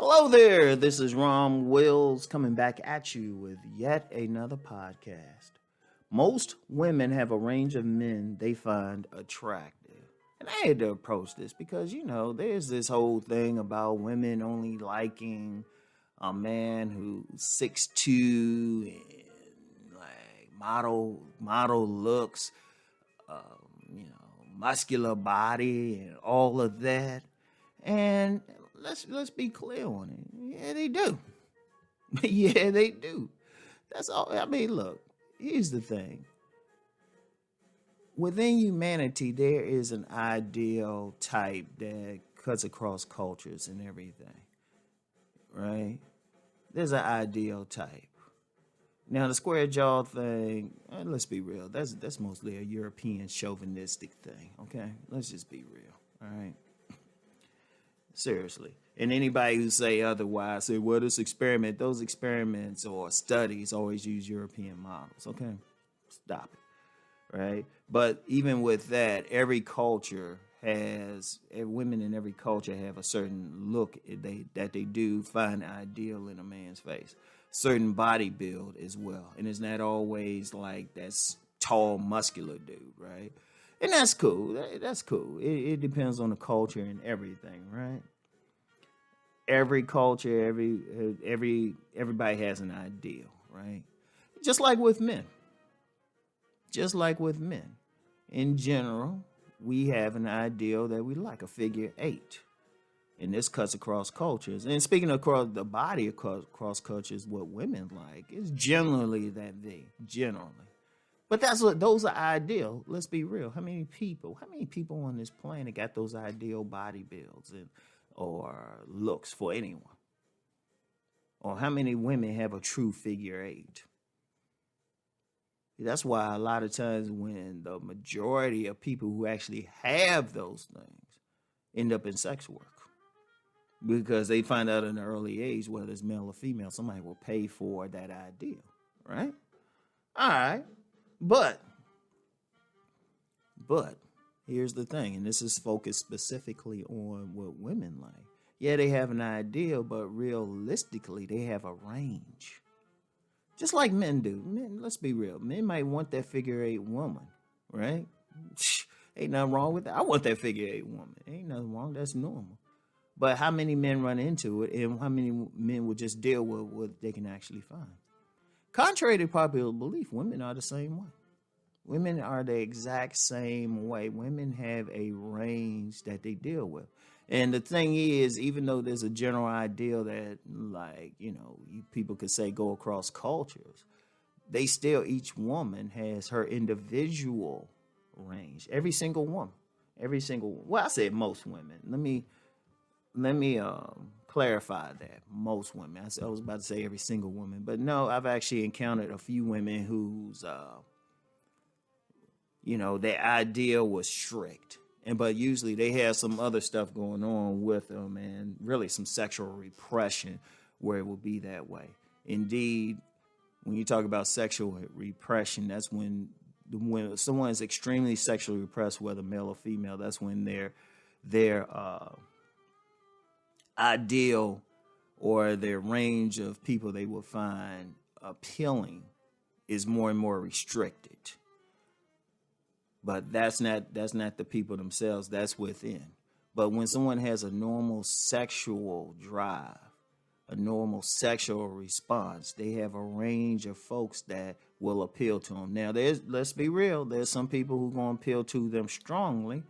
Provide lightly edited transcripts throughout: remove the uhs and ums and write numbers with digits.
Hello there, this is Rom Wills coming back at you with yet another podcast. Most women have a range of men they find attractive. And I had to approach this because, there's this whole thing about women only liking a man who's 6'2" and like model looks, muscular body and all of that. And let's be clear on it. Yeah, they do. Yeah, they do. That's all. I mean, look, here's the thing. Within humanity, there is an ideal type that cuts across cultures and everything, right? There's an ideal type. Now, the square jaw thing, let's be real. That's mostly a European chauvinistic thing, okay? Let's just be real, all right? Seriously. And anybody who say otherwise, say, well, those experiments or studies always use European models. Okay, stop it, right? But even with that, women in every culture have a certain look that they do find ideal in a man's face. Certain body build as well. And it's not always like that's tall, muscular dude, right? And that's cool. That's cool. It depends on the culture and everything, right? Every culture, everybody has an ideal, right? Just like with men. In general, we have an ideal that we like, a figure 8. And this cuts across cultures. And speaking across the body, across cultures, what women like is generally that V, generally. But those are ideal. Let's be real. How many people on this planet got those ideal body builds or looks for anyone? Or how many women have a true figure 8? That's why a lot of times when the majority of people who actually have those things end up in sex work, because they find out at an early age, whether it's male or female, somebody will pay for that ideal, right? All right. But here's the thing, and this is focused specifically on what women like. Yeah, they have an ideal, but realistically, they have a range. Just like men do. Men, let's be real. Men might want that figure 8 woman, right? Ain't nothing wrong with that. I want that figure 8 woman. Ain't nothing wrong. That's normal. But how many men run into it, and how many men will just deal with what they can actually find? Contrary to popular belief, women are the same way. Women are the exact same way. Women have a range that they deal with. And the thing is, even though there's a general ideal that, people could say go across cultures, each woman has her individual range. Every single woman. Well, I said most women. Let me clarify that. Most women. I was about to say every single woman, but no, I've actually encountered a few women whose, their ideal was strict, but usually they have some other stuff going on with them, and really some sexual repression where it will be that way. Indeed, when you talk about sexual repression, that's when someone is extremely sexually repressed, whether male or female. That's when their ideal or their range of people they will find appealing is more and more restricted. But that's not the people themselves, that's within. But when someone has a normal sexual drive, a normal sexual response, they have a range of folks that will appeal to them. Now, let's be real, there's some people who are going to appeal to them strongly,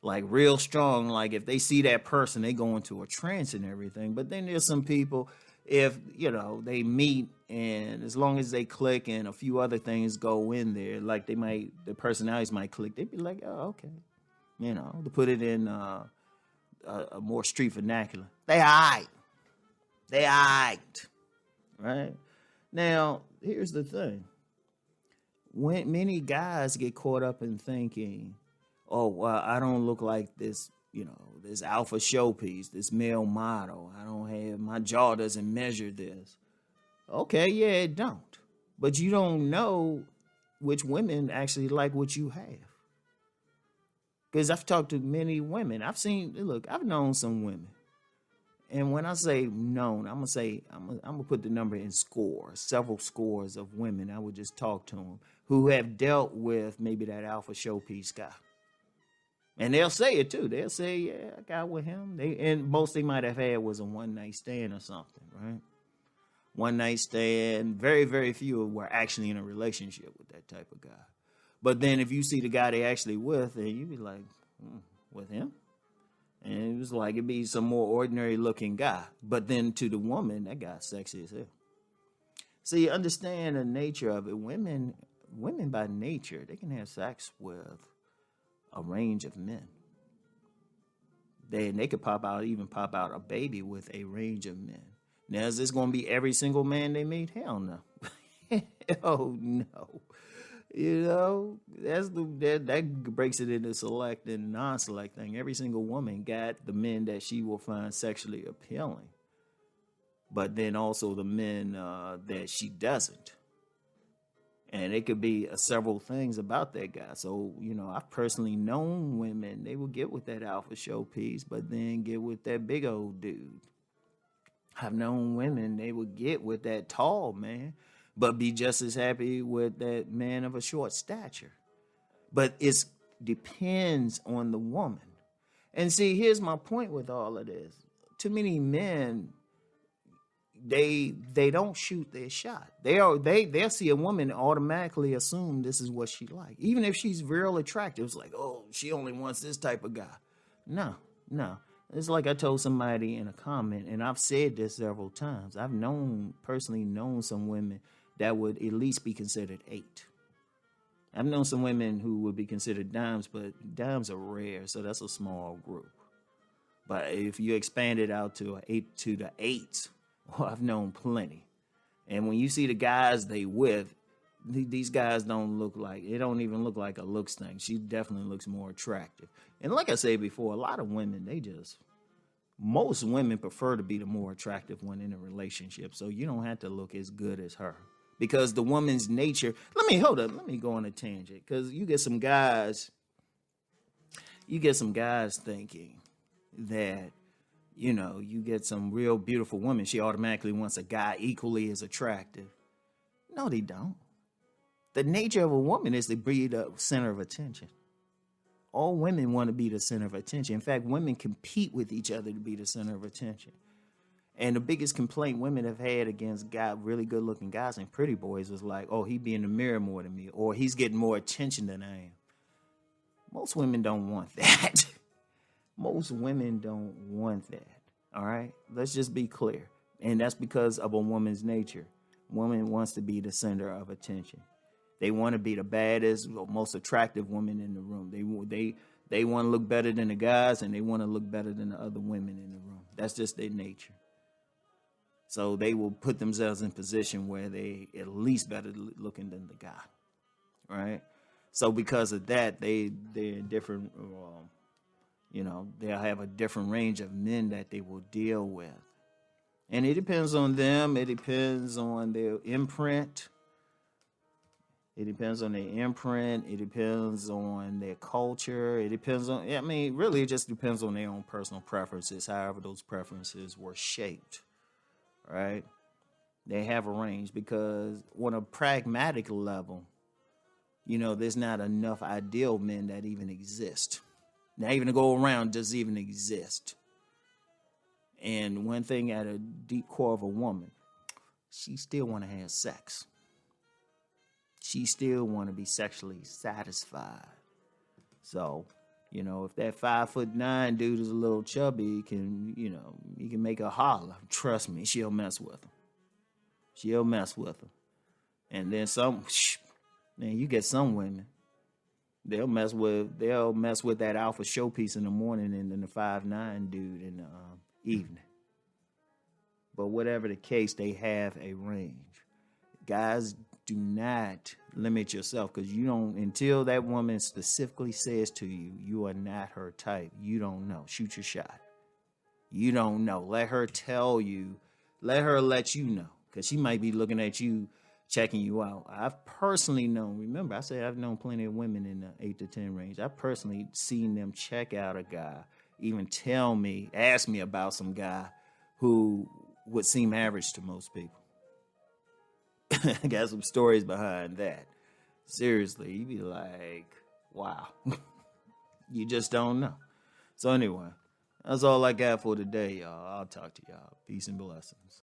like real strong, like if they see that person, they go into a trance and everything. But then there's some people, if, they meet and as long as they click and a few other things go in there, like the personalities might click, they'd be like, oh, okay. To put it in a more street vernacular, they aight. Right? Now, here's the thing. When many guys get caught up in thinking, oh, well, I don't look like this, this alpha showpiece, this male model. My jaw doesn't measure this. Okay, yeah, it don't. But you don't know which women actually like what you have. Because I've talked to many women. I've known some women. And when I say known, I'm gonna put the number in scores, several scores of women. I would just talk to them who have dealt with maybe that alpha showpiece guy, and they'll say it too. They'll say, "Yeah, I got with him." And most they might have had was a one night stand or something, right? One night stand. Very, very few were actually in a relationship with that type of guy. But then if you see the guy they actually with, and you be like, with him? And it was like it'd be some more ordinary looking guy. But then to the woman, that guy's sexy as hell. See, understand the nature of it. Women by nature, they can have sex with a range of men. They could pop out a baby with a range of men. Now, is this going to be every single man they meet? Hell no. Hell no. You know, that breaks it into select and non-select thing. Every single woman got the men that she will find sexually appealing, but then also the men that she doesn't. And it could be several things about that guy. So, you know, I've personally known women, they will get with that alpha showpiece, but then get with that big old dude. I've known women, they would get with that tall man, but be just as happy with that man of a short stature. But it depends on the woman. And see, here's my point with all of this. Too many men, they don't shoot their shot. They'll see a woman and automatically assume this is what she like. Even if she's real attractive, it's like, oh, she only wants this type of guy. No. It's like I told somebody in a comment, and I've said this several times. I've personally known some women that would at least be considered 8. I've known some women who would be considered dimes, but dimes are rare, so that's a small group. But if you expand it out to the 8, well, I've known plenty. And when you see the guys they with, these guys it don't even look like a looks thing. She definitely looks more attractive. And like I said before, a lot of women, most women prefer to be the more attractive one in a relationship. So you don't have to look as good as her. Because the woman's nature, let me go on a tangent. Because you get some guys thinking that, you know, you get some real beautiful woman, she automatically wants a guy equally as attractive. No, they don't. The nature of a woman is to be the center of attention. All women want to be the center of attention. In fact, women compete with each other to be the center of attention. And the biggest complaint women have had against really good-looking guys and pretty boys was like, oh, he be in the mirror more than me, or he's getting more attention than I am. Most women don't want that. Most women don't want that, all right? Let's just be clear. And that's because of a woman's nature. Woman wants to be the center of attention. They want to be the baddest, most attractive woman in the room. They want to look better than the guys, and they want to look better than the other women in the room. That's just their nature. So they will put themselves in position where they at least better looking than the guy, right? So because of that, they're different. They'll have a different range of men that they will deal with, and it depends on them. It depends on their imprint. It depends on their imprint. It depends on their culture. It depends on. Really, it just depends on their own personal preferences. However, those preferences were shaped. Right? They have a range because on a pragmatic level, you know, there's not enough ideal men that even exist. Not even to go around does even exist. And one thing at a deep core of a woman, she still want to have sex. She still want to be sexually satisfied. So, you know, if that 5'9" dude is a little chubby, he can make her holler. Trust me, she'll mess with him. She'll mess with him. And then you get some women, they'll mess with that alpha showpiece in the morning and then the 5'9" dude in the evening. But whatever the case, they have a range. Guys, do not limit yourself because you don't, until that woman specifically says to you, you are not her type. You don't know. Shoot your shot. You don't know. Let her tell you. Let her let you know because she might be looking at you, checking you out. I've personally known, remember, I said I've known plenty of women in the 8 to 10 range. I've personally seen them check out a guy, even ask me about some guy who would seem average to most people. I got some stories behind that. Seriously, you'd be like, wow. You just don't know. So anyway, that's all I got for today, y'all. I'll talk to y'all. Peace and blessings.